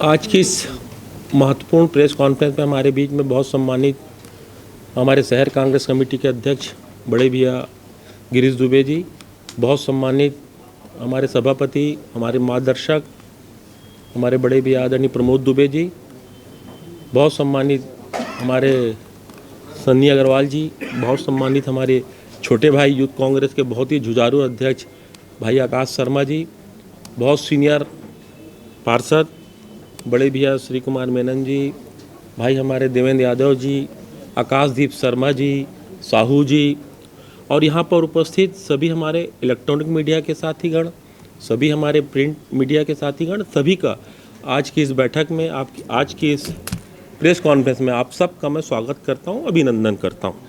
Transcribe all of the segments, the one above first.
आज की इस महत्वपूर्ण प्रेस कॉन्फ्रेंस में हमारे बीच में बहुत सम्मानित हमारे शहर कांग्रेस कमेटी के अध्यक्ष बड़े भैया गिरीश दुबे जी, बहुत सम्मानित हमारे सभापति, हमारे मार्गदर्शक हमारे बड़े भैया आदरणीय प्रमोद दुबे जी, बहुत सम्मानित हमारे सन्नी अग्रवाल जी, बहुत सम्मानित हमारे छोटे भाई यूथ कांग्रेस के बहुत ही जुझारू अध्यक्ष भाई आकाश शर्मा जी, बहुत सीनियर पार्षद बड़े भैया श्री कुमार मेनन जी, भाई हमारे देवेंद्र यादव जी, आकाशदीप शर्मा जी, साहू जी, और यहाँ पर उपस्थित सभी हमारे इलेक्ट्रॉनिक मीडिया के साथीगण, सभी हमारे प्रिंट मीडिया के साथीगण, सभी का आज की इस बैठक में आज की इस प्रेस कॉन्फ्रेंस में आप सबका मैं स्वागत करता हूँ, अभिनंदन करता हूँ।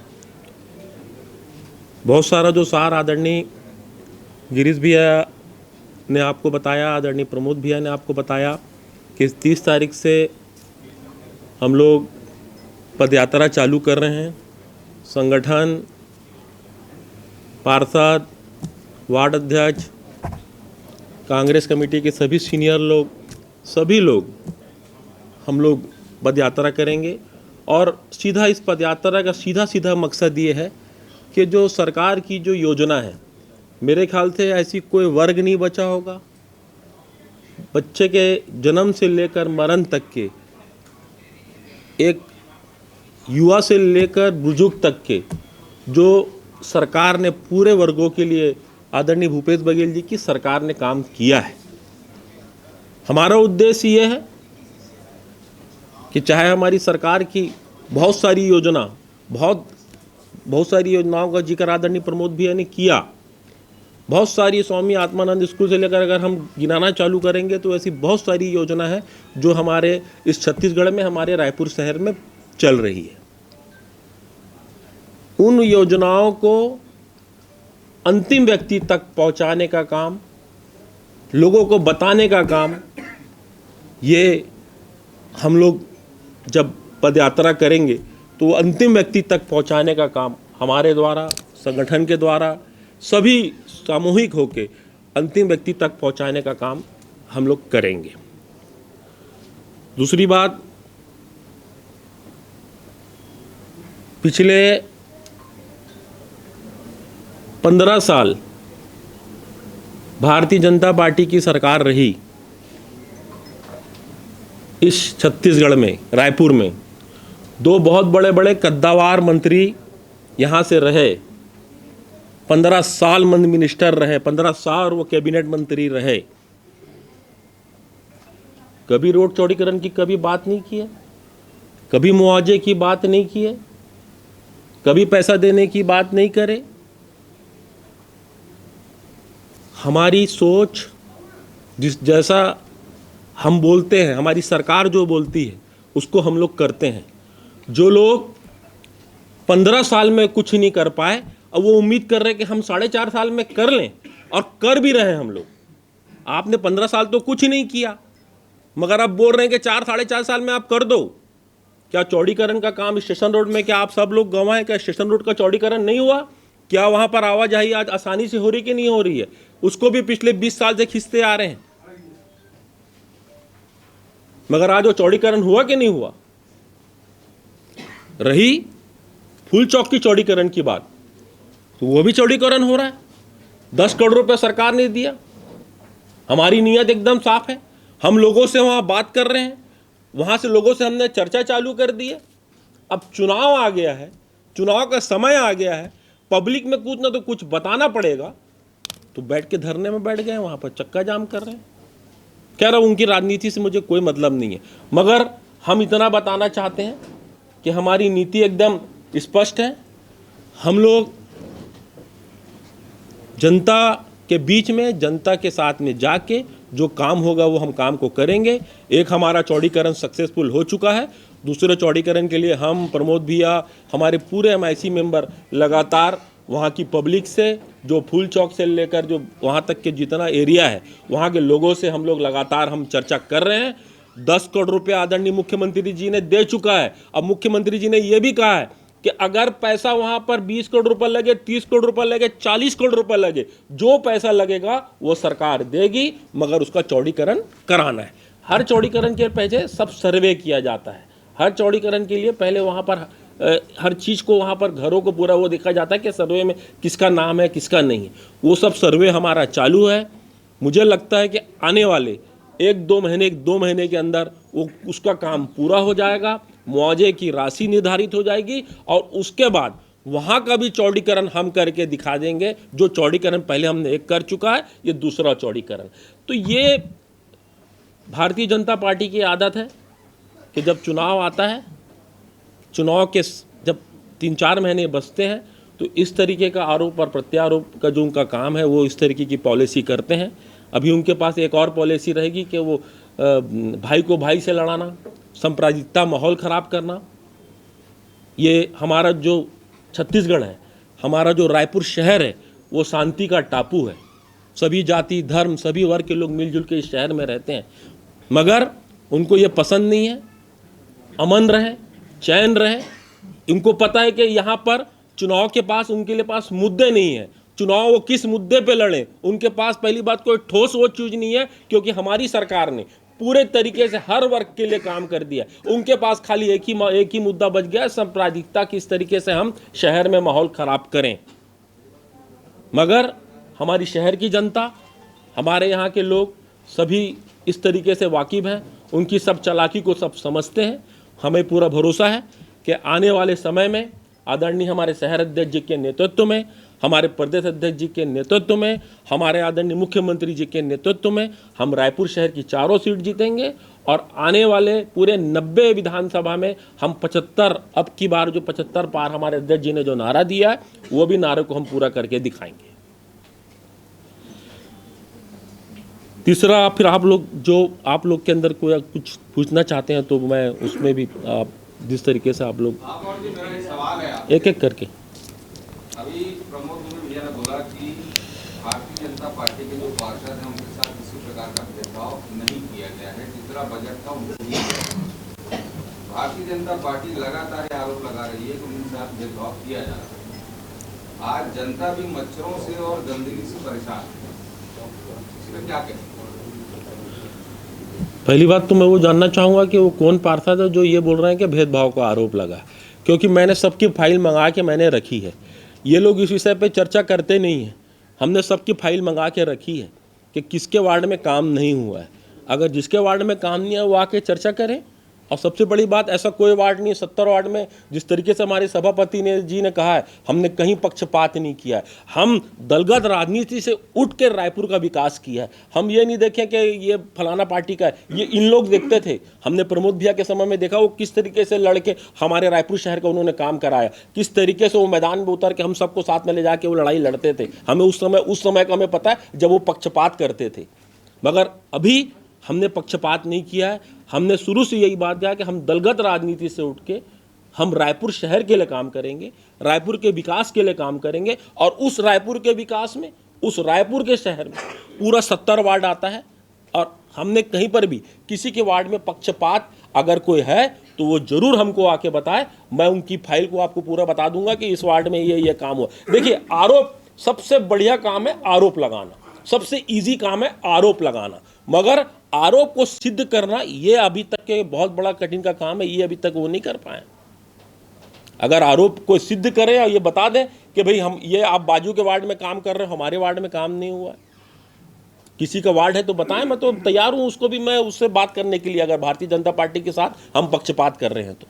बहुत सारा जो सार आदरणीय गिरीश भैया ने आपको बताया, आदरणीय प्रमोद भैया ने आपको बताया कि 30 तारीख से हम लोग पदयात्रा चालू कर रहे हैं। संगठन, पार्षद, वार्ड अध्यक्ष, कांग्रेस कमेटी के सभी सीनियर लोग, सभी लोग हम लोग पदयात्रा करेंगे। और सीधा इस पदयात्रा का सीधा मकसद ये है कि जो सरकार की जो योजना है, मेरे ख्याल से ऐसी कोई वर्ग नहीं बचा होगा, बच्चे के जन्म से लेकर मरण तक के, एक युवा से लेकर बुजुर्ग तक के, जो सरकार ने पूरे वर्गों के लिए आदरणीय भूपेश बघेल जी की सरकार ने काम किया है। हमारा उद्देश्य ये है कि चाहे हमारी सरकार की बहुत सारी योजनाओं का जिक्र आदरणीय प्रमोद भैया ने किया, बहुत सारी स्वामी आत्मानंद स्कूल से लेकर अगर हम गिनाना चालू करेंगे तो ऐसी बहुत सारी योजना है जो हमारे इस छत्तीसगढ़ में, हमारे रायपुर शहर में चल रही है। उन योजनाओं को अंतिम व्यक्ति तक पहुंचाने का काम, लोगों को बताने का काम, ये हम लोग जब पदयात्रा करेंगे तो अंतिम व्यक्ति तक पहुंचाने का काम हमारे द्वारा, संगठन के द्वारा, सभी सामूहिक होकर अंतिम व्यक्ति तक पहुंचाने का काम हम लोग करेंगे। दूसरी बात, पिछले 15 साल भारतीय जनता पार्टी की सरकार रही इस छत्तीसगढ़ में, रायपुर में। दो बहुत बड़े बड़े कद्दावर मंत्री यहाँ से रहे, 15 साल मिनिस्टर रहे, 15 साल वो कैबिनेट मंत्री रहे। कभी रोड चौड़ीकरण की कभी बात नहीं की है, कभी मुआवजे की बात नहीं की है, कभी पैसा देने की बात नहीं करे। हमारी सोच जैसा हम बोलते हैं, हमारी सरकार जो बोलती है उसको हम लोग करते हैं। जो लोग 15 साल में कुछ नहीं कर पाए, अब वो उम्मीद कर रहे हैं कि हम 4.5 साल में कर लें, और कर भी रहे हैं हम लोग। आपने 15 साल तो कुछ नहीं किया, मगर आप बोल रहे हैं कि 4-4.5 साल में आप कर दो। क्या चौड़ीकरण का काम स्टेशन रोड में, क्या आप सब लोग गवाह हैं? क्या स्टेशन रोड का चौड़ीकरण नहीं हुआ? क्या वहां पर आवाजाही आज आसानी से हो रही कि नहीं हो रही है? उसको भी पिछले 20 साल से खींचते आ रहे हैं, मगर आज वो चौड़ीकरण हुआ कि नहीं हुआ? रही फूल चौक की चौड़ीकरण की बात, तो वो भी चौड़ीकरण हो रहा है। 10 करोड़ रुपए सरकार ने दिया। हमारी नीयत एकदम साफ है, हम लोगों से वहां बात कर रहे हैं, वहां से लोगों से हमने चर्चा चालू कर दी है। अब चुनाव आ गया है, चुनाव का समय आ गया है, पब्लिक में कुछ ना तो कुछ बताना पड़ेगा, तो बैठ के धरने में बैठ गए, वहां पर चक्का जाम कर रहे हैं। कह रहा हूं उनकी राजनीति से मुझे कोई मतलब नहीं है, मगर हम इतना बताना चाहते हैं कि हमारी नीति एकदम स्पष्ट है। हम लोग जनता के बीच में, जनता के साथ में जाके जो काम होगा वो हम काम को करेंगे। एक हमारा चौड़ीकरण सक्सेसफुल हो चुका है, दूसरे चौड़ीकरण के लिए हम प्रमोद भैया, हमारे पूरे MIC मेंबर लगातार वहाँ की पब्लिक से, जो फूल चौक से लेकर जो वहाँ तक के जितना एरिया है, वहाँ के लोगों से हम लोग लगातार हम चर्चा कर रहे हैं। 10 करोड़ रुपये आदरणीय मुख्यमंत्री जी ने दे चुका है। अब मुख्यमंत्री जी ने यह भी कहा है कि अगर पैसा वहां पर 20 करोड़ रुपए लगे, 30 करोड़ रुपए लगे, 40 करोड़ रुपए लगे, जो पैसा लगेगा वो सरकार देगी, मगर उसका चौड़ीकरण कराना है। हर चौड़ीकरण के पहले सब सर्वे किया जाता है। हर चौड़ीकरण के लिए पहले वहाँ पर हर चीज़ को, वहाँ पर घरों को पूरा वो देखा जाता है कि सर्वे में किसका नाम है किसका नहीं है। वो सब सर्वे हमारा चालू है। मुझे लगता है कि आने वाले 1-2 महीने के अंदर वो उसका काम पूरा हो जाएगा, मुआवजे की राशि निर्धारित हो जाएगी और उसके बाद वहाँ का भी चौड़ीकरण हम करके दिखा देंगे। जो चौड़ीकरण पहले हमने एक कर चुका है, ये दूसरा चौड़ीकरण। तो ये भारतीय जनता पार्टी की आदत है कि जब चुनाव आता है, चुनाव के जब 3-4 महीने बचते हैं, तो इस तरीके का आरोप और प्रत्यारोप का जो उनका काम है वो इस तरीके की पॉलिसी करते हैं। अभी उनके पास एक और पॉलिसी रहेगी कि वो भाई को भाई से लड़ाना, सांप्रदायिकता माहौल ख़राब करना। ये हमारा जो छत्तीसगढ़ है, हमारा जो रायपुर शहर है, वो शांति का टापू है। सभी जाति धर्म सभी वर्ग के लोग मिलजुल के इस शहर में रहते हैं, मगर उनको ये पसंद नहीं है अमन रहे, चैन रहे। उनको पता है कि यहाँ पर चुनाव के पास उनके पास मुद्दे नहीं है। चुनाव वो किस मुद्दे पे लड़ें, उनके पास पहली बात कोई ठोस वो चीज़ नहीं है, क्योंकि हमारी सरकार ने पूरे तरीके से हर वर्ग के लिए काम कर दिया। उनके पास खाली एक ही मुद्दा बच गया, सांप्रदायिकता किस तरीके से हम शहर में माहौल ख़राब करें। मगर हमारी शहर की जनता, हमारे यहाँ के लोग सभी इस तरीके से वाकिफ़ हैं, उनकी सब चालाकी को सब समझते हैं। हमें पूरा भरोसा है कि आने वाले समय में आदरणीय हमारे शहर अध्यक्ष जी के नेतृत्व में, हमारे प्रदेश अध्यक्ष जी के नेतृत्व में, हमारे आदरणीय मुख्यमंत्री जी के नेतृत्व में हम रायपुर शहर की चारों सीट जीतेंगे और आने वाले पूरे 90 विधानसभा में हम 75, अब की बार जो 75 पार हमारे अध्यक्ष जी ने जो नारा दिया है, वो भी नारे को हम पूरा करके दिखाएंगे। तीसरा, फिर आप लोग के अंदर कोई कुछ पूछना चाहते हैं तो मैं उसमें भी आप जिस तरीके से आप लोग एक एक करके। अभी प्रमोद भैया ने बोला कि भारतीय जनता पार्टी के जो पार्षद हैं उनके साथ किसी प्रकार का भेदभाव नहीं किया गया है, जिस तरह बजट था उनको दिया गया। भारतीय जनता पार्टी लगातार आरोप लगा रही है कि उनके साथ भेदभाव किया जा रहा है। आज जनता भी मच्छरों से और गंदगी से परेशान है, इसमें क्या कहें? पहली बात तो मैं वो जानना चाहूँगा कि वो कौन पार्षद है जो ये बोल रहे हैं कि भेदभाव का आरोप लगा, क्योंकि मैंने सबकी फाइल मंगा के मैंने रखी है। ये लोग इस विषय पे चर्चा करते नहीं हैं। हमने सबकी फाइल मंगा के रखी है कि किसके वार्ड में काम नहीं हुआ है। अगर जिसके वार्ड में काम नहीं है वो आके चर्चा करें। और सबसे बड़ी बात, ऐसा कोई वार्ड नहीं है 70 वार्ड में जिस तरीके से हमारे सभापति जी ने कहा है, हमने कहीं पक्षपात नहीं किया है। हम दलगत राजनीति से उठ के रायपुर का विकास किया है। हम ये नहीं देखें कि ये फलाना पार्टी का है, ये इन लोग देखते थे। हमने प्रमोद भैया के समय में देखा वो किस तरीके से लड़के हमारे रायपुर शहर का उन्होंने काम कराया, किस तरीके से वो मैदान में उतर के हम सबको साथ में ले जाके वो लड़ाई लड़ते थे। हमें उस समय का हमें पता है जब वो पक्षपात करते थे, मगर अभी हमने पक्षपात नहीं किया है। हमने शुरू से यही बात किया कि हम दलगत राजनीति से उठ के हम रायपुर शहर के लिए काम करेंगे, रायपुर के विकास के लिए काम करेंगे। और उस रायपुर के विकास में, उस रायपुर के शहर में पूरा 70 वार्ड आता है और हमने कहीं पर भी किसी के वार्ड में पक्षपात अगर कोई है तो वो जरूर हमको आके बताए। मैं उनकी फाइल को आपको पूरा बता दूंगा कि इस वार्ड में ये काम हुआ। देखिए, आरोप सबसे बढ़िया काम है, आरोप लगाना सबसे ईजी काम है, आरोप लगाना। मगर आरोप को सिद्ध करना ये अभी तक के बहुत बड़ा कठिन का काम है, ये अभी तक वो नहीं कर पाए। अगर आरोप को सिद्ध करें और ये बता दें कि भाई हम ये आप बाजू के वार्ड में काम कर रहे हो, हमारे वार्ड में काम नहीं हुआ, किसी का वार्ड है तो बताएं। मैं तो तैयार हूं उसको भी, मैं उससे बात करने के लिए, अगर भारतीय जनता पार्टी के साथ हम पक्षपात कर रहे हैं तो।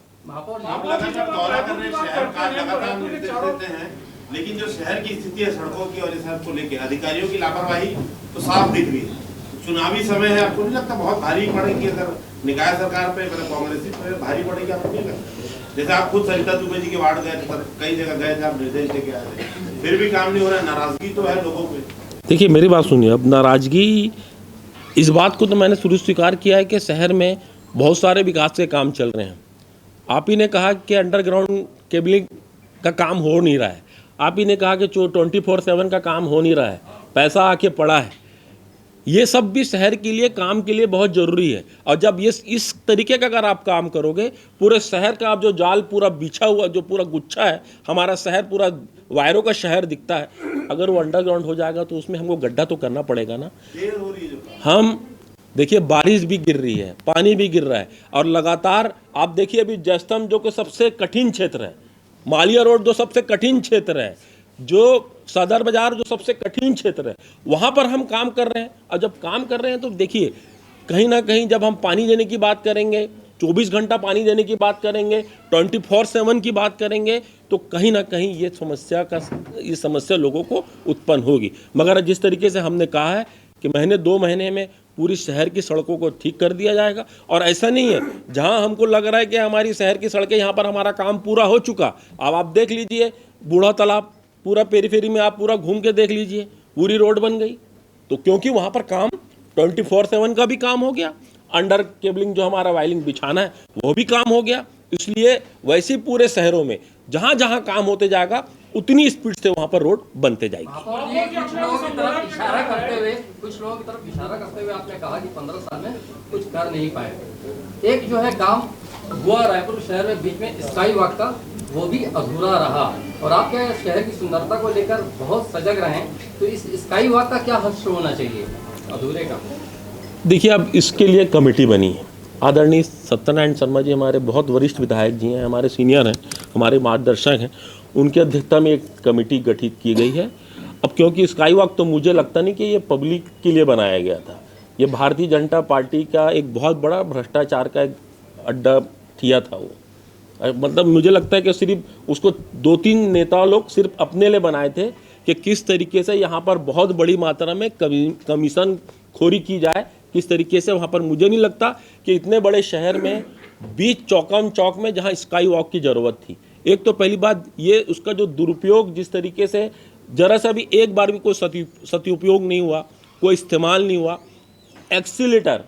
लेकिन जो शहर की स्थिति है सड़कों की और इस को लेकर अधिकारियों की लापरवाही तो साफ दिख रही है। चुनावी समय है, आपको नहीं लगता बहुत भारी पड़ेगी अगर निकाय सरकार पे, मतलब कांग्रेस पे भारी पड़ेगी? आपको नहीं लगता? जैसे आप खुद सरिता दुबे जी के वार्ड गए थे, कई जगह गए थे, आप निर्देश लेके आए थे, फिर भी काम नहीं हो रहा है, नाराजगी तो है लोगों को। देखिए मेरी बात सुनिए, अब नाराजगी, इस बात को तो मैंने शुरू स्वीकार किया है कि शहर में बहुत सारे विकास के काम चल रहे हैं। आप ही ने कहा कि अंडरग्राउंड केबलिंग का काम हो नहीं रहा है, आप ही ने कहा कि 24/7 का काम हो नहीं रहा है, पैसा आके पड़ा है। ये सब भी शहर के लिए, काम के लिए बहुत ज़रूरी है। और जब ये इस तरीके का अगर आप काम करोगे, पूरे शहर का आप जो जाल पूरा बिछा हुआ, जो पूरा गुच्छा है, हमारा शहर पूरा वायरों का शहर दिखता है, अगर वो अंडरग्राउंड हो जाएगा तो उसमें हमको गड्ढा तो करना पड़ेगा ना। हम देखिए बारिश भी गिर रही है, पानी भी गिर रहा है, और लगातार आप देखिए अभी जयस्तंभ जो कि सबसे कठिन क्षेत्र है, मालिया रोड जो सबसे कठिन क्षेत्र है, जो सदर बाजार जो सबसे कठिन क्षेत्र है, वहाँ पर हम काम कर रहे हैं। और जब काम कर रहे हैं तो देखिए कहीं ना कहीं जब हम पानी देने की बात करेंगे, 24 घंटा पानी देने की बात करेंगे, 24/7 की बात करेंगे, तो कहीं ना कहीं ये समस्या लोगों को उत्पन्न होगी। मगर जिस तरीके से हमने कहा है कि महीने 2 महीने में पूरी शहर की सड़कों को ठीक कर दिया जाएगा। और ऐसा नहीं है जहां हमको लग रहा है कि हमारी शहर की सड़कें यहाँ पर हमारा काम पूरा हो चुका, अब आप देख लीजिए बूढ़ा तालाब पूरा पेरीफेरी में आप पूरा घूम के देख लीजिए, पूरी रोड बन गई। तो क्योंकि वहाँ पर काम 24/7 का भी काम हो गया, अंडर केबलिंग जो हमारा वायरिंग बिछाना है वो भी काम हो गया। इसलिए वैसे पूरे शहरों में जहाँ जहाँ काम होते जाएगा उतनी स्पीड से वहाँ पर रोड बनते जाएगी। कुछ लोगों की तरफ इशारा करते हुए आपने कहा कि 15 साल में कुछ कर नहीं पाए। एक जो है काम हुआ रायपुर शहर में बीच में स्काई वॉक का, वो भी अधूरा रहा, और आपके शहर की सुंदरता को लेकर बहुत सजग रहे हैं, तो इस स्काई वॉक का क्या हश्र होना चाहिए अधूरे का? देखिए अब इसके लिए कमेटी बनी है, आदरणीय सत्यनारायण शर्मा जी हमारे बहुत वरिष्ठ विधायक जी हैं, हमारे सीनियर हैं, हमारे मार्गदर्शक हैं, उनकी अध्यक्षता में एक कमेटी गठित की गई है। अब क्योंकि स्काई वॉक तो मुझे लगता नहीं कि ये पब्लिक के लिए बनाया गया था, ये भारतीय जनता पार्टी का एक बहुत बड़ा भ्रष्टाचार का एक अड्डा ठिया था। वो मतलब मुझे लगता है कि सिर्फ उसको 2-3 नेता लोग सिर्फ अपने लिए बनाए थे कि किस तरीके से यहाँ पर बहुत बड़ी मात्रा में कमीशन खोरी की जाए, किस तरीके से वहाँ पर। मुझे नहीं लगता कि इतने बड़े शहर में बीच चौकम चौक में जहाँ स्काई वॉक की ज़रूरत थी। एक तो पहली बात ये उसका जो दुरुपयोग जिस तरीके से जरा सा भी एक बार भी कोई सदुपयोग नहीं हुआ, कोई इस्तेमाल नहीं हुआ। एक्सीलेटर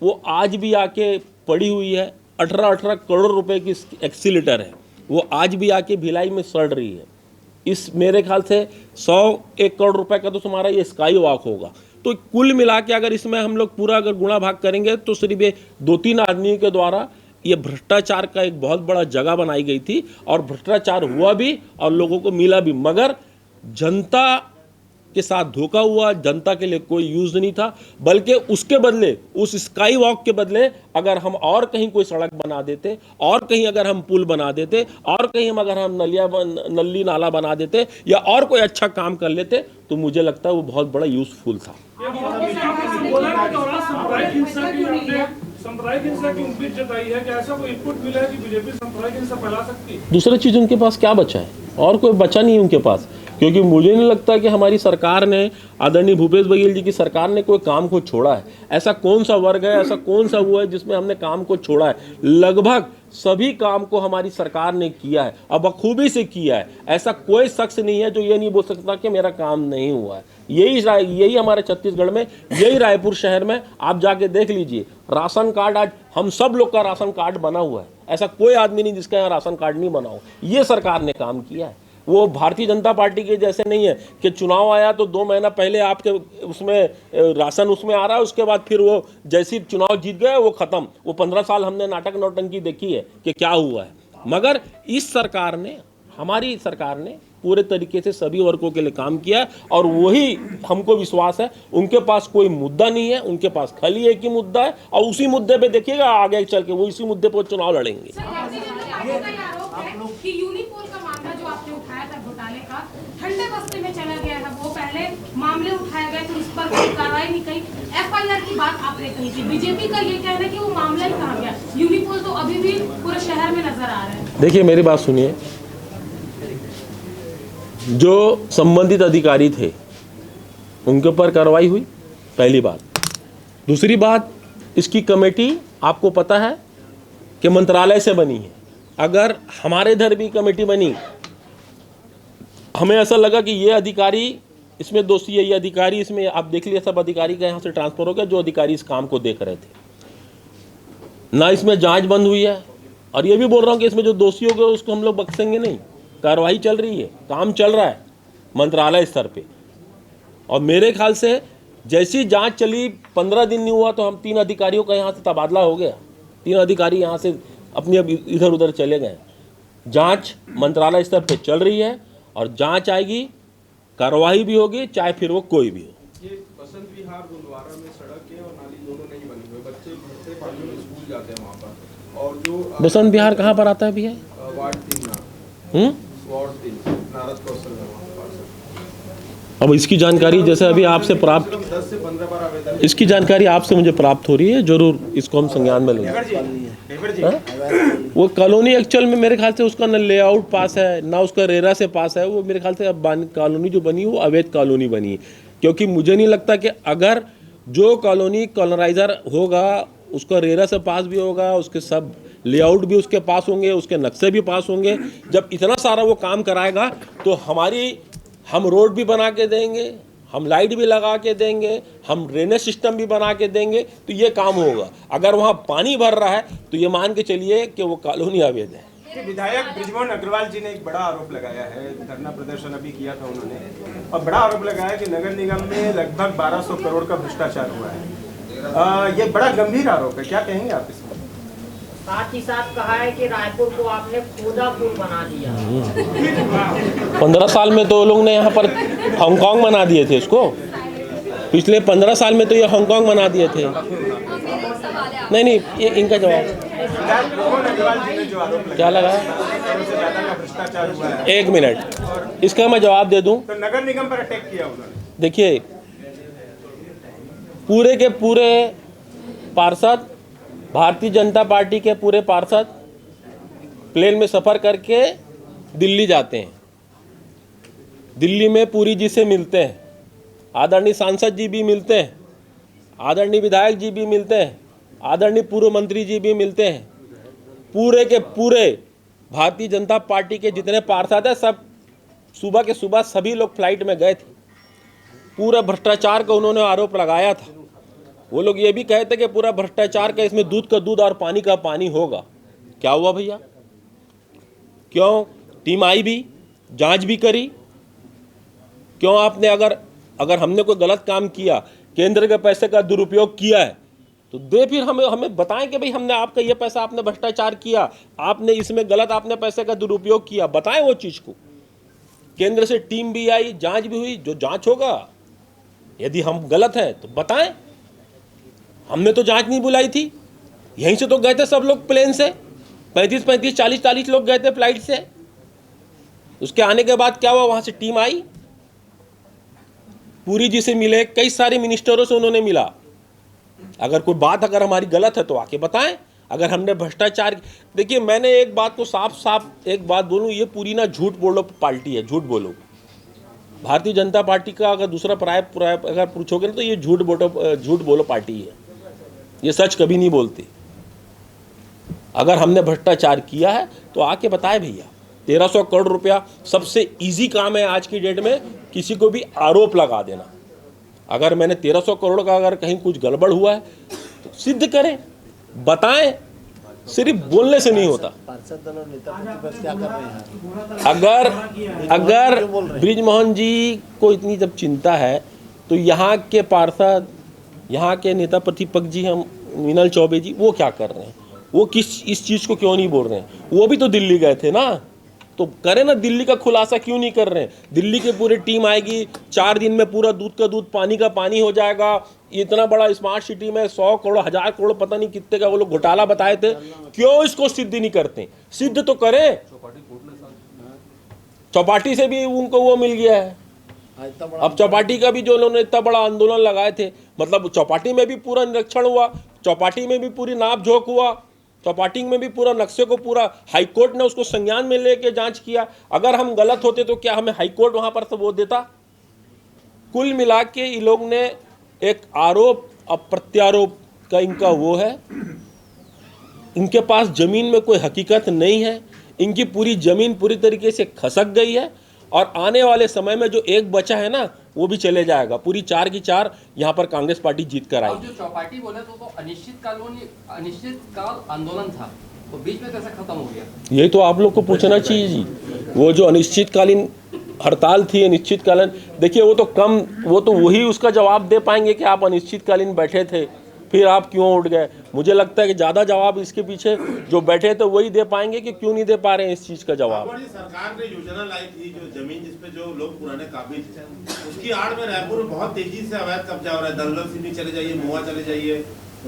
वो आज भी आके पड़ी हुई है, 18 करोड़ रुपए की एक्सीलेटर है, वो आज भी आके भिलाई में सड़ रही है। इस मेरे ख्याल से 101 करोड़ रुपए का तो तुम्हारा ये स्काई वॉक होगा। तो कुल मिला के अगर इसमें हम लोग पूरा अगर गुणा भाग करेंगे तो सिर्फ ये 2-3 आदमी के द्वारा ये भ्रष्टाचार का एक बहुत बड़ा जगह बनाई गई थी, और भ्रष्टाचार हुआ भी और लोगों को मिला भी, मगर जनता के साथ धोखा हुआ। जनता के लिए कोई यूज नहीं था, बल्कि उसके बदले उस स्काई वॉक के बदले अगर हम और कहीं कोई सड़क बना देते, और कहीं अगर हम पुल बना देते, और कहीं अगर हम नली नाला बना देते या और कोई अच्छा काम कर लेते, तो मुझे लगता है वो बहुत बड़ा यूजफुल था। दूसरा चीज उनके पास क्या बचा है? और कोई बचा नहीं उनके पास, क्योंकि मुझे नहीं लगता कि हमारी सरकार ने, आदरणीय भूपेश बघेल जी की सरकार ने कोई काम को छोड़ा है। ऐसा कौन सा वर्ग है, ऐसा कौन सा हुआ है जिसमें हमने काम को छोड़ा है? लगभग सभी काम को हमारी सरकार ने किया है, अब बखूबी से किया है। ऐसा कोई शख्स नहीं है जो ये नहीं बोल सकता कि मेरा काम नहीं हुआ है। यही हमारे छत्तीसगढ़ में, यही रायपुर शहर में आप जाके देख लीजिए, राशन कार्ड आज हम सब लोग का राशन कार्ड बना हुआ है। ऐसा कोई आदमी नहीं जिसका यहाँ राशन कार्ड नहीं बना हो। ये सरकार ने काम किया है। वो भारतीय जनता पार्टी के जैसे नहीं है कि चुनाव आया तो 2 महीना पहले आपके उसमें राशन उसमें आ रहा है, उसके बाद फिर वो जैसे चुनाव जीत गए वो खत्म। वो 15 साल हमने नाटक नौटंकी देखी है कि क्या हुआ है। मगर इस सरकार ने, हमारी सरकार ने पूरे तरीके से सभी वर्गों के लिए काम किया है, और वही हमको विश्वास है। उनके पास कोई मुद्दा नहीं है, उनके पास खाली एक ही मुद्दा है, और उसी मुद्दे पे देखिएगा आगे चल के वो इसी मुद्दे पर चुनाव लड़ेंगे। ठंडे बस्ते में चला गया है, वो पहले मामले उठाए गए तो उस पर कोई कार्रवाई नहीं कही। FIR की बात आपने कही थी, बीजेपी का ये कहना है कि वो मामला ही कहाँ गया? यूनिपोल तो अभी भी पूरे शहर में नजर आ रहा है। देखिए मेरी बात सुनिए, जो संबंधित अधिकारी थे उनके ऊपर कार्रवाई हुई, पहली बात। दूसरी बात, इसकी कमेटी आपको पता है कि मंत्रालय से बनी है। अगर हमारे इधर भी कमेटी बनी, हमें ऐसा लगा कि ये अधिकारी इसमें दोषी है, ये अधिकारी इसमें, आप देख लिया सब अधिकारी का यहाँ से ट्रांसफर हो गया जो अधिकारी इस काम को देख रहे थे। ना इसमें जांच बंद हुई है, और ये भी बोल रहा हूँ कि इसमें जो दोषी हो गए उसको हम लोग बख्शेंगे नहीं। कार्रवाई चल रही है, काम चल रहा है मंत्रालय स्तर पे, और मेरे ख्याल से जैसी जांच चली 15 दिन नहीं हुआ तो हम 3 अधिकारियों का यहाँ से तबादला हो गया। 3 अधिकारी यहाँ से अपनी अब इधर उधर चले गए। जांच मंत्रालय स्तर पे चल रही है, और जांच आएगी, कार्रवाई भी होगी, चाहे फिर वो कोई भी हो। ये बसंत विहार गुरुद्वारा में सड़क है और नाली दोनों नहीं पहुंच जाते हैं वहाँ पर। और जो बसंत विहार कहाँ पर आता है भैया? वार्ड 3 में, वार्ड 3 नारद कौशल है वहाँ पर पार्षद। अब इसकी जानकारी जैसे अभी आपसे प्राप्त, 10 से 15 बार आवेदन। इसकी जानकारी आपसे मुझे प्राप्त हो रही है, जरूर इसको हम संज्ञान में लेंगे। हाँ? वो कॉलोनी एक्चुअल में मेरे ख्याल से उसका न लेआउट पास है ना उसका रेरा से पास है। वो मेरे ख्याल से अब कॉलोनी जो बनी वो अवैध कॉलोनी बनी है, क्योंकि मुझे नहीं लगता कि अगर जो कॉलोनी कॉलोनाइजर होगा उसका रेरा से पास भी होगा, उसके सब लेआउट भी उसके पास होंगे, उसके नक्शे भी पास होंगे। जब इतना सारा वो काम कराएगा तो हम रोड भी बना के देंगे, हम लाइट भी लगा के देंगे, हम ड्रेनेज सिस्टम भी बना के देंगे, तो ये काम होगा। अगर वहाँ पानी भर रहा है तो ये मान के चलिए कि वो कॉलोनी अवैध है। विधायक बृजमोहन अग्रवाल जी ने एक बड़ा आरोप लगाया है, धरना प्रदर्शन अभी किया था उन्होंने, और बड़ा आरोप लगाया कि नगर निगम में लगभग 1200 करोड़ का भ्रष्टाचार हुआ है। ये बड़ा गंभीर आरोप है, क्या कहेंगे आप इसमें? साथ ही साथ कहा है कि रायपुर को आपने खोदा पुल बना दिया। 15 साल में तो लोग ने यहाँ पर हांगकांग बना दिए थे इसको। पिछले 15 साल में तो ये हांगकांग बना दिए थे। नहीं, ये इनका जवाब क्या लगा? भ्रष्टाचार हुआ है। 1 मिनट, इसका मैं जवाब दे दूं। तो नगर निगम पर अटैक किया उन्होंने। देखिए, पूरे के पूरे पार्षद, भारतीय जनता पार्टी के पूरे पार्षद प्लेन में सफ़र करके दिल्ली जाते हैं। दिल्ली में पुरी जी से मिलते हैं, आदरणीय सांसद जी भी मिलते हैं, आदरणीय विधायक जी भी मिलते हैं, आदरणीय पूर्व मंत्री जी भी मिलते हैं। पूरे के पूरे भारतीय जनता पार्टी के जितने पार्षद हैं सब सुबह के सुबह सभी लोग फ्लाइट में गए थे। पूरा भ्रष्टाचार का उन्होंने आरोप लगाया था। वो लोग ये भी कहते कि पूरा भ्रष्टाचार का, इसमें दूध का दूध और पानी का पानी होगा। क्या हुआ भैया? क्यों टीम आई भी, जांच भी करी? क्यों आपने अगर हमने कोई गलत काम किया, केंद्र के पैसे का दुरुपयोग किया है, तो फिर हमें बताएं कि भाई हमने आपका ये पैसा, आपने भ्रष्टाचार किया, आपने इसमें गलत, आपने पैसे का दुरुपयोग किया, बताएं वो चीज़ को। केंद्र से टीम भी आई, जांच भी हुई, जो जांच होगा, यदि हम गलत हैं तो बताएं। हमने तो जांच नहीं बुलाई थी, यहीं से तो गए थे सब लोग प्लेन से, 35-35, 40-40 लोग गए थे फ्लाइट से। उसके आने के बाद क्या हुआ? वहां से टीम आई, पुरी जी से मिले, कई सारे मिनिस्टरों से उन्होंने मिला। अगर कोई बात अगर हमारी गलत है तो आके बताएं। अगर हमने भ्रष्टाचार, देखिए मैंने एक बात को साफ एक बात बोलूं, ये पूरी ना झूठ बोलो पार्टी है, झूठ बोलो। भारतीय जनता पार्टी का अगर दूसरा प्राय अगर पूछोगे ना तो ये झूठ बोलो पार्टी है, ये सच कभी नहीं बोलती। अगर हमने भ्रष्टाचार किया है तो आके बताए भैया। 1300 करोड़ रुपया सबसे इजी काम है आज की डेट में, किसी को भी आरोप लगा देना। अगर मैंने 1300 करोड़ का अगर कहीं कुछ गड़बड़ हुआ है तो सिद्ध करें, बताएं, सिर्फ बोलने से नहीं होता। अगर बृजमोहन जी को इतनी जब चिंता है तो यहाँ के पार्षद, यहाँ के नेता प्रतिपक्ष जी, हम मीनल चौबे जी, वो क्या कर रहे हैं? वो इस चीज़ को क्यों नहीं बोल रहे हैं? वो भी तो दिल्ली गए थे ना, तो करें ना। दिल्ली का खुलासा क्यों नहीं कर रहे हैं? दिल्ली की पूरी टीम आएगी, 4 दिन में पूरा दूध का दूध, पानी का पानी हो जाएगा। इतना बड़ा स्मार्ट सिटी में 100 करोड़, 1000 करोड़, पता नहीं कितने का वो लोग घोटाला बताए थे। क्यों इसको सिद्ध नहीं करते? सिद्ध तो करें। चौपाटी से भी उनको वो मिल गया है। अब चौपाटी का भी जो उन्होंने इतना बड़ा आंदोलन लगाए थे, मतलब चौपाटी में भी पूरा निरीक्षण हुआ, चौपाटी में भी पूरी नाप जोक हुआ, चौपाटी में भी पूरा नक्शे को पूरा हाईकोर्ट ने उसको संज्ञान में लेके जांच किया। अगर हम गलत होते तो क्या हमें हाईकोर्ट वहां पर से वो देता? कुल मिला के ये लोग ने एक आरोप और प्रत्यारोप का इनका वो है। इनके पास जमीन में कोई हकीकत नहीं है, इनकी पूरी जमीन पूरी तरीके से खसक गई है, और आने वाले समय में जो एक बचा है ना वो भी चले जाएगा। पूरी 4 की 4 यहाँ पर कांग्रेस पार्टी जीत कर आएगी। जो चौपाटी बोले तो अनिश्चित काल आंदोलन था, तो बीच में कैसे खत्म हो गया? यही तो आप लोग को पूछना चाहिए जी। वो जो अनिश्चितकालीन हड़ताल थी, अनिश्चितकालीन, देखिए वो तो वही उसका जवाब दे पाएंगे कि आप अनिश्चितकालीन बैठे थे, फिर आप क्यों उठ गए। मुझे लगता है कि ज़्यादा जवाब इसके पीछे जो बैठे थे वही दे पाएंगे कि क्यों नहीं दे पा रहे हैं इस चीज़ का जवाब। सरकार ने योजना लाई थी, जो जमीन जिसपे जो लोग पुराने काबिज थे, उसकी आड़ में रायपुर में बहुत तेजी से अवैध कब्जा हो रहा है। दलदल सिटी चले जाइए, मुआ चले जाइए,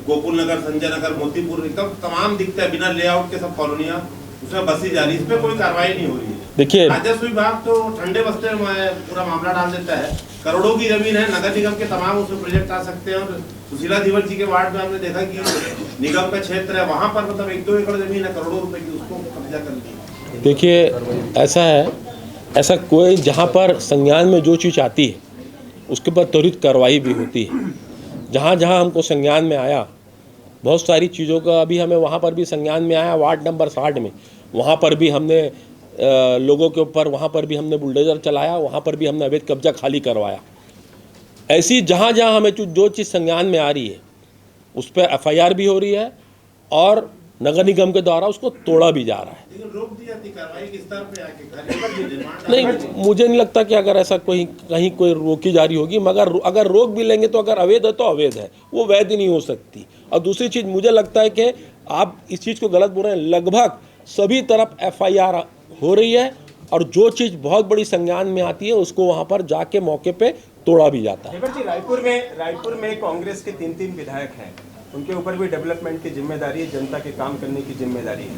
गोकुल नगर, संजय नगर, मोतीपुर, एकदम तमाम दिखता है बिना लेआउट के सब कॉलोनियां उसमें बसी जा रही है। इस पे कोई कार्रवाई नहीं हो रही है। देखिए, राजस्व विभाग तो ठंडे बस्ते में पूरा मामला डाल देता है। करोड़ों की जमीन है, नगर निगम के तमाम उसमें प्रोजेक्ट आ सकते हैं। और सुशीला धीवर जी के वार्ड में हमने देखा कि निगम का क्षेत्र है, वहां पर मतलब 1-2 एकड़ जमीन है, करोड़ों रुपए की, उसको कब्जा कर लिया। देखिए ऐसा है, ऐसा कोई जहाँ पर संज्ञान में जो चीज़ आती है उसके ऊपर त्वरित कार्रवाई भी होती है। जहाँ जहाँ हमको संज्ञान में आया, बहुत सारी चीज़ों का अभी हमें वहाँ पर भी संज्ञान में आया। वार्ड नंबर 60 में वहाँ पर भी हमने लोगों के ऊपर, वहाँ पर भी हमने बुलडोजर चलाया, वहाँ पर भी हमने अवैध कब्जा खाली करवाया। ऐसी जहाँ जहाँ हमें जो चीज़ संज्ञान में आ रही है उस पर FIR भी हो रही है और नगर निगम के द्वारा उसको तोड़ा भी जा रहा है। लेकिन रोक दी जाती कार्रवाई किस स्तर पे आके नहीं, मुझे नहीं लगता कि अगर ऐसा कहीं कोई रोकी जा रही होगी, मगर अगर रोक भी लेंगे तो अगर अवैध है तो अवैध है, वो वैध नहीं हो सकती। और दूसरी चीज़ मुझे लगता है कि आप इस चीज़ को गलत बोल रहे हैं, लगभग सभी तरफ FIR हो रही है और जो चीज़ बहुत बड़ी संज्ञान में आती है उसको वहाँ पर जाके मौके पे तोड़ा भी जाता है। जी, रायपुर में कांग्रेस के 3 विधायक हैं, उनके ऊपर भी डेवलपमेंट की जिम्मेदारी है, जनता के काम करने की जिम्मेदारी है।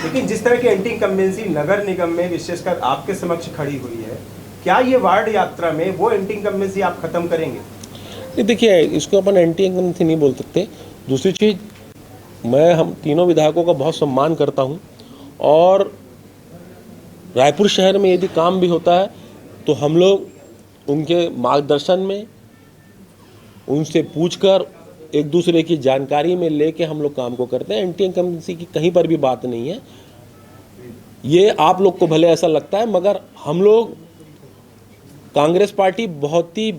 लेकिन जिस तरह की एंटी इनकम्बेंसी नगर निगम में विशेषकर आपके समक्ष खड़ी हुई है, क्या ये वार्ड यात्रा में वो एंटी इनकम्बेंसी आप खत्म करेंगे? नहीं, देखिए इसको अपन एंटी इनकम्बेंसी नहीं बोल सकते। दूसरी चीज़, हम तीनों विधायकों का बहुत सम्मान करता हूँ और रायपुर शहर में यदि काम भी होता है तो हम लोग उनके मार्गदर्शन में, उनसे पूछकर, एक दूसरे की जानकारी में लेके हम लोग काम को करते हैं। एंटी इनकम्बेंसी की कहीं पर भी बात नहीं है। ये आप लोग को भले ऐसा लगता है, मगर हम लोग कांग्रेस पार्टी बहुत ही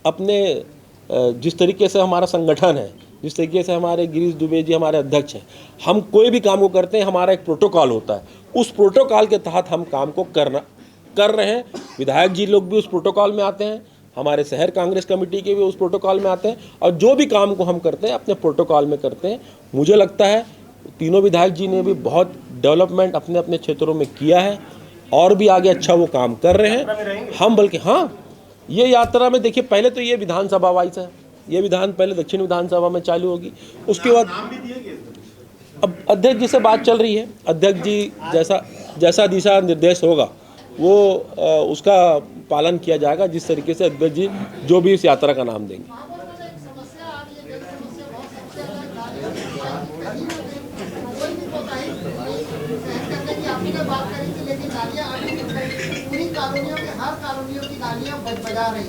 अपने जिस तरीके से हमारा संगठन है, जिस तरीके से हमारे गिरीश दुबे जी हमारे अध्यक्ष हैं, हम कोई भी काम को करते हैं, हमारा एक प्रोटोकॉल होता है। उस प्रोटोकॉल के तहत हम काम को कर रहे हैं। विधायक जी लोग भी उस प्रोटोकॉल में आते हैं, हमारे शहर कांग्रेस कमेटी के भी उस प्रोटोकॉल में आते हैं और जो भी काम को हम करते हैं अपने प्रोटोकॉल में करते हैं। मुझे लगता है तीनों विधायक जी ने भी बहुत डेवलपमेंट अपने अपने क्षेत्रों में किया है और भी आगे अच्छा वो काम कर रहे हैं। हम बल्कि हाँ, ये यात्रा में देखिए, पहले तो ये विधानसभा वाइज है, ये पहले दक्षिण विधानसभा में चालू होगी, उसके बाद अब अध्यक्ष जी से बात चल रही है। अध्यक्ष जी जैसा दिशा निर्देश होगा वो उसका पालन किया जाएगा, जिस तरीके से अध्यक्ष जी जो भी इस यात्रा का नाम देंगे।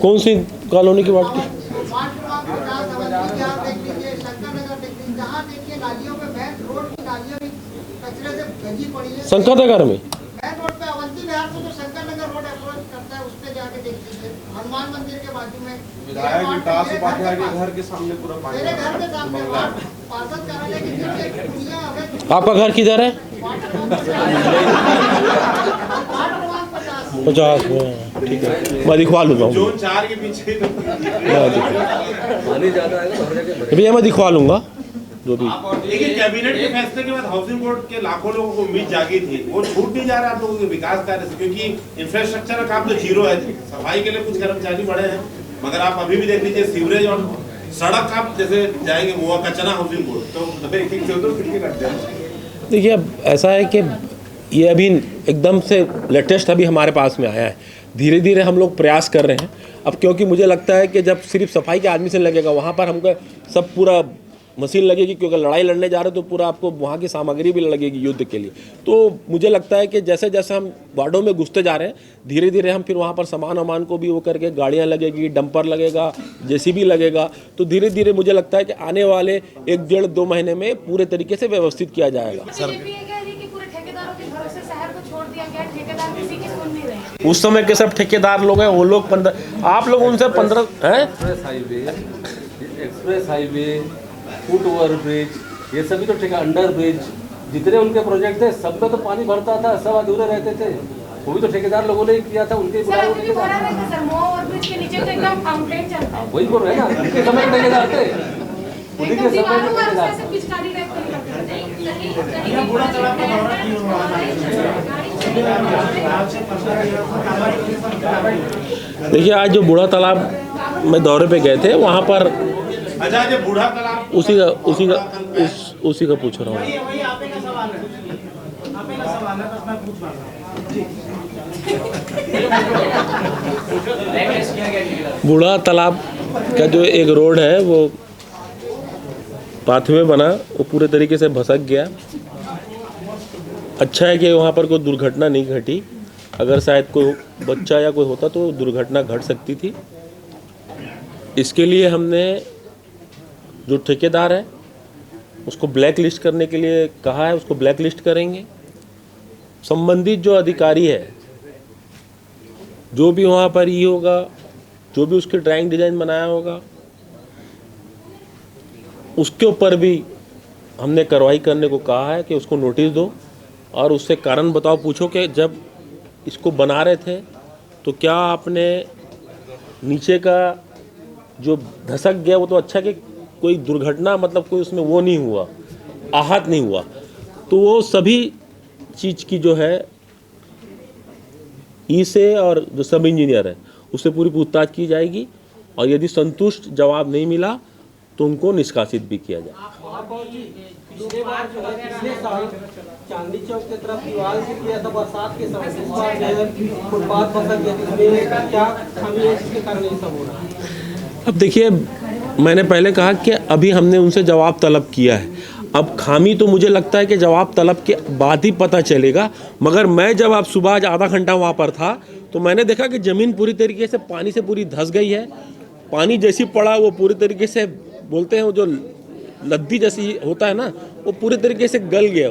कौन सी कॉलोनी की बात की? शंकर नगर में हनुमान मंदिर के बाजू में विधायक विकास उपाध्याय के घर के सामने पूरा पानी, मेरे घर के सामने पार्षद कार्यालय के नीचे। आपका घर किधर है? 50 में, ठीक है, मैं दिखवा लूँगा। जोन 4 के पीछे भैया मैं दिखवा लूँगा जो भी। लेकिन कैबिनेट के फैसले के बाद हाउसिंग बोर्ड के लाखों लोगों को उम्मीद जागी थी, वो छूट नहीं जा रहा आप लोगों के विकास कार्य से, क्योंकि इंफ्रास्ट्रक्चर का काम तो जीरो है। सफाई के लिए कुछ कर्मचारी बढ़े हैं, मगर आप अभी भी देख लीजिए सीवरेज और सड़क आप जैसे जाएंगे वो कचरा हाउसिंग बोर्ड तो एक तो खिड़की कट जाए। देखिए अब ऐसा है कि ये अभी एकदम से लेटेस्ट अभी हमारे पास में आया है, धीरे धीरे हम लोग प्रयास कर रहे हैं। अब क्योंकि मुझे लगता है कि जब सिर्फ सफाई के आदमी से लगेगा, वहाँ पर हमको सब पूरा मशीन लगेगी, क्योंकि लड़ाई लड़ने जा रहे हो तो पूरा आपको वहाँ की सामग्री भी लगेगी युद्ध के लिए। तो मुझे लगता है कि जैसे जैसे हम वार्डों में घुसते जा रहे हैं, धीरे धीरे हम फिर वहाँ पर सामान वामान को भी वो करके गाड़ियाँ लगेगी, डंपर लगेगा, जेसीबी लगेगा, तो धीरे धीरे मुझे लगता है कि आने वाले 1-1.5-2 महीने में पूरे तरीके से व्यवस्थित किया जाएगा। उस समय के सब ठेकेदार लोग हैं, वो लोग 15, आप लोग उनसे 15 हैं। Express highway, foot over bridge, ये सभी तो ठेका, अंडर ब्रिज, जितने उनके प्रोजेक्ट थे सब में तो पानी भरता था, सब अधूरे रहते थे। वो भी तो ठेकेदार लोगों ने किया था, उनके वही बोल रहे हैं ना, उनके समय के ठेकेदार थे, उन्हीं के समय के ठेकेदार। देखिए आज जो बूढ़ा तालाब में दौरे पे गए थे, वहाँ पर अच्छा, जो बूढ़ा तालाब उसी का पूछ रहा हूँ। वही आपे का सवाल है, आपे का सवाल है, बस मैं पूछ रहा हूँ। बूढ़ा तालाब का जो एक रोड है वो पाथवे बना, वो पूरे तरीके से भसक गया। अच्छा है कि वहाँ पर कोई दुर्घटना नहीं घटी, अगर शायद कोई बच्चा या कोई होता तो दुर्घटना घट सकती थी। इसके लिए हमने जो ठेकेदार है उसको ब्लैक लिस्ट करने के लिए कहा है, उसको ब्लैक लिस्ट करेंगे। संबंधित जो अधिकारी है, जो भी वहाँ पर ये होगा, जो भी उसके ड्राइंग डिजाइन बनाया होगा, उसके ऊपर भी हमने कार्रवाई करने को कहा है कि उसको नोटिस दो और उससे कारण बताओ, पूछो कि जब इसको बना रहे थे तो क्या आपने नीचे का जो धसक गया वो तो अच्छा कि कोई दुर्घटना मतलब कोई उसमें वो नहीं हुआ, आहत नहीं हुआ, तो वो सभी चीज़ की जो है ई से और जो सब इंजीनियर है उससे पूरी पूछताछ की जाएगी और यदि संतुष्ट जवाब नहीं मिला तो उनको निष्कासित भी किया जाए। पिछले बार जो है, पिछले साल चांदनी चौक की तरफ दीवार से किया था बरसात के समय, इस बार जो है फुटपाथ फंस गया, इसमें क्या खामी है जिसके कारण ये सब हो रहा है? अब देखिए, मैंने पहले कहा कि अभी हमने उनसे जवाब तलब किया है। अब खामी तो मुझे लगता है कि जवाब तलब के बाद ही पता चलेगा, मगर मैं जब आप सुबह आज आधा घंटा वहाँ पर था तो मैंने देखा कि ज़मीन पूरी तरीके से पानी से पूरी धंस गई है। पानी जैसी पड़ा वो पूरी तरीके से, बोलते हैं वो जो लद्दी जैसी होता है ना, वो पूरी तरीके से गल गया।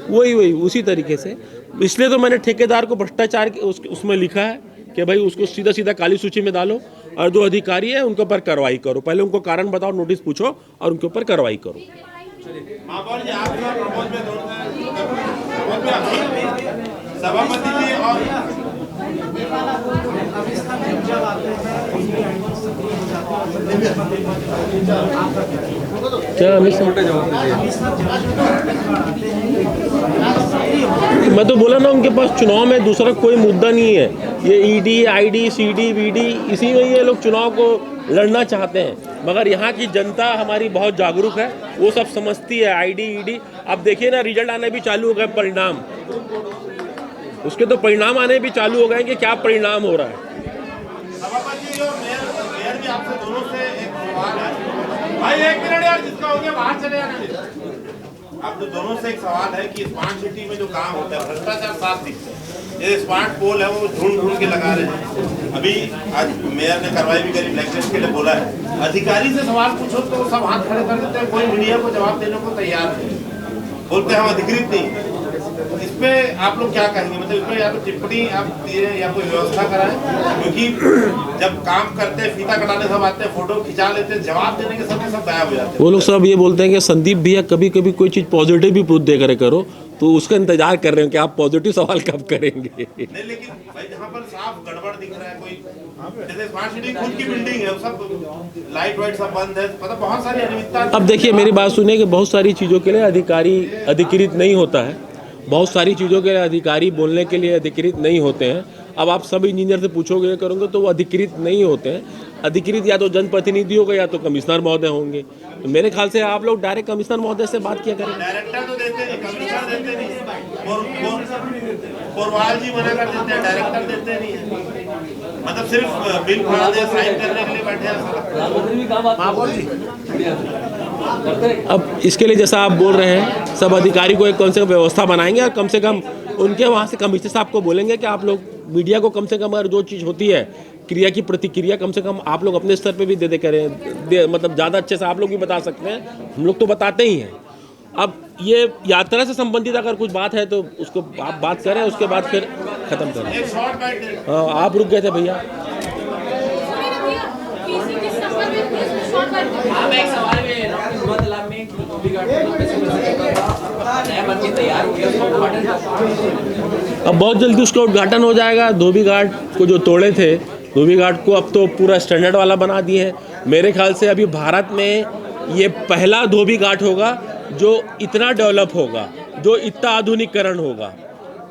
वही उसी तरीके से, इसलिए तो मैंने ठेकेदार को भ्रष्टाचार उसमें लिखा है कि भाई उसको सीधा सीधा काली सूची में डालो और जो अधिकारी है उनके ऊपर कार्रवाई करो। पहले उनको कारण बताओ, नोटिस पूछो और उनके ऊपर कार्रवाई करो। सभापति जी और क्या मैं तो बोला ना, उनके पास चुनाव में दूसरा कोई मुद्दा नहीं है। ये ईडी, आईडी, सीडी, वीडी, इसी में ये लोग चुनाव को लड़ना चाहते हैं, मगर यहाँ की जनता हमारी बहुत जागरूक है, वो सब समझती है। आईडी, ईडी, अब देखिए ना, रिजल्ट आने भी चालू हो गए, परिणाम उसके तो परिणाम आने भी चालू हो गए कि क्या परिणाम हो रहा है। सभापति जी और मेयर जी, आपसे दोनों से एक सवाल है। भाई एक मिनट यार, जिसका हो गया बाहर चले जाना। आप दोनों से एक सवाल है कि स्मार्ट सिटी में जो काम होता है, भ्रष्टाचार साफ दिखता है। ये स्मार्ट पोल है वो ढूंढ के लगा रहे हैं। अभी आज मेयर ने कार्रवाई भी करी, ब्लैकलिस्ट के लिए बोला है। अधिकारी से सवाल पूछो तो सब हाथ खड़े कर देते हैं, कोई मीडिया को जवाब देने को तैयार नहीं, बोलते हैं हम अधिकृत नहीं। तो इस पे आप लोग क्या कहेंगे? मतलब इसमें या तो टिप्पणी आप दिए या कोई व्यवस्था कराएं, क्योंकि जब काम करते हैं फीता कटाने सब आते हैं, फोटो खिंचा लेते हैं, जवाब देने के समय सब गायब हो जाते हैं। वो लोग सब ये बोलते हैं कि संदीप भैया कभी कभी कोई चीज़ पॉजिटिव भी पूछ दे करो, तो उसका इंतजार कर रहे हो कि आप पॉजिटिव सवाल कब करेंगे। नहीं, लेकिन भाई जहाँ पर साफ गड़बड़ दिख रहा है, कोई जैसे स्मार्ट सिटी खुद की बिल्डिंग है, सब लाइट वाइट सब बंद है, मतलब बहुत सारी अनियमितता। अब देखिए, मेरी बात सुनिए कि बहुत सारी चीज़ों के लिए अधिकारी अधिकृत नहीं होता है, बहुत सारी चीज़ों के लिए अधिकारी बोलने के लिए अधिकृत नहीं होते हैं। अब आप सब इंजीनियर से पूछोगे करोगे तो वो अधिकृत नहीं होते हैं। अधिकृत या तो जनप्रतिनिधि होगा या तो कमिश्नर महोदय होंगे। तो मेरे ख्याल से आप लोग डायरेक्ट कमिश्नर महोदय से बात किया करें। डायरेक्टर तो देते नहीं, कमिश्नर देते नहीं, कोरवाल जी मना कर देते हैं, डायरेक्टर देते नहीं है। मतलब सिर्फ बिल फड़ा दे, साइन करने के लिए बैठे हैं। अब इसके लिए जैसा आप बोल रहे हैं, सब अधिकारी को एक कम से कम व्यवस्था बनाएंगे और कम से कम उनके वहाँ से कमिश्नर साहब को बोलेंगे कि आप लोग मीडिया को कम से कम अगर जो चीज़ होती है क्रिया की प्रतिक्रिया कम से कम आप लोग अपने स्तर पे भी दे करें, मतलब ज़्यादा अच्छे से आप लोग भी बता सकते हैं, हम लोग तो बताते ही हैं। अब ये यात्रा से संबंधित अगर कुछ बात है तो उसको आप बात करें, उसके बाद फिर ख़त्म करें। हाँ, आप रुक गए थे भैया। अब बहुत जल्दी उसका उद्घाटन हो जाएगा। धोबी घाट को जो तोड़े थे, धोबी घाट को अब तो पूरा स्टैंडर्ड वाला बना दिए हैं। मेरे ख्याल से अभी भारत में ये पहला धोबी घाट होगा जो इतना डेवलप होगा, जो इतना आधुनिकीकरण होगा।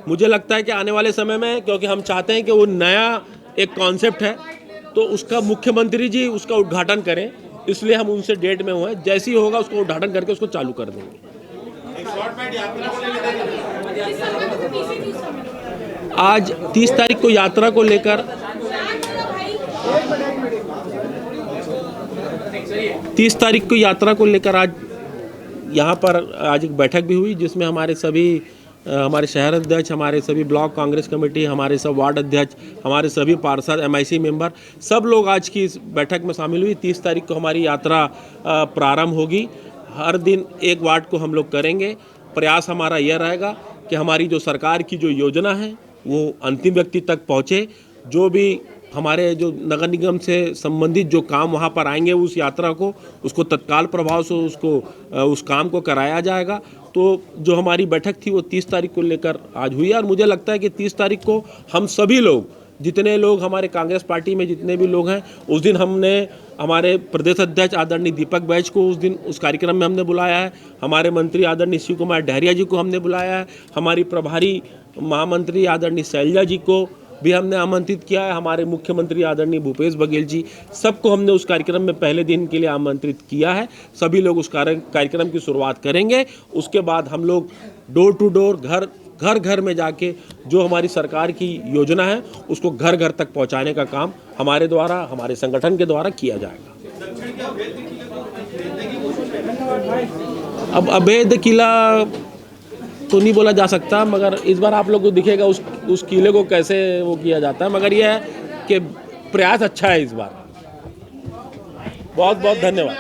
मुझे लगता है कि आने वाले समय में, क्योंकि हम चाहते हैं कि वो नया एक कॉन्सेप्ट है, तो उसका मुख्यमंत्री जी उसका उद्घाटन करें इसलिए हम उनसे डेट में हुए हैं। जैसे ही होगा उसको उद्घाटन करके उसको चालू कर देंगे। एक शॉर्ट बाइट यात्रा को लेकर किस समय पे पीसी थी उस समय? आज 30 तारीख को यात्रा को लेकर 30 तारीख को यात्रा को लेकर आज यहाँ पर आज एक बैठक भी हुई, जिसमें हमारे सभी हमारे शहर अध्यक्ष, हमारे सभी ब्लॉक कांग्रेस कमेटी, हमारे सब वार्ड अध्यक्ष, हमारे सभी पार्षद, MIC मेंबर, सब लोग आज की इस बैठक में शामिल हुई। 30 तारीख को हमारी यात्रा प्रारंभ होगी। हर दिन एक वार्ड को हम लोग करेंगे। प्रयास हमारा यह रहेगा कि हमारी जो सरकार की जो योजना है वो अंतिम व्यक्ति तक पहुँचे। जो भी हमारे जो नगर निगम से संबंधित जो काम वहाँ पर आएंगे, उस यात्रा को उसको तत्काल प्रभाव से उस काम को कराया जाएगा। तो जो हमारी बैठक थी वो 30 तारीख को लेकर आज हुई है, और मुझे लगता है कि 30 तारीख को हम सभी लोग, जितने लोग हमारे कांग्रेस पार्टी में जितने भी लोग हैं, उस दिन हमने हमारे प्रदेश अध्यक्ष आदरणीय दीपक बैज को उस दिन उस कार्यक्रम में हमने बुलाया है। हमारे मंत्री आदरणीय शिव कुमार डहरिया जी को हमने बुलाया है। हमारी प्रभारी महामंत्री आदरणीय शैलजा जी को भी हमने आमंत्रित किया है। हमारे मुख्यमंत्री आदरणीय भूपेश बघेल जी, सबको हमने उस कार्यक्रम में पहले दिन के लिए आमंत्रित किया है। सभी लोग उस कार्यक्रम की शुरुआत करेंगे। उसके बाद हम लोग डोर टू डोर, घर घर में जाके जो हमारी सरकार की योजना है उसको घर घर तक पहुंचाने का काम हमारे द्वारा, हमारे संगठन के द्वारा किया जाएगा। अब अवैध किला तो नहीं बोला जा सकता, मगर इस बार आप लोग को दिखेगा उस किले को कैसे वो किया जाता है। मगर यह है कि प्रयास अच्छा है इस बार। बहुत बहुत धन्यवाद।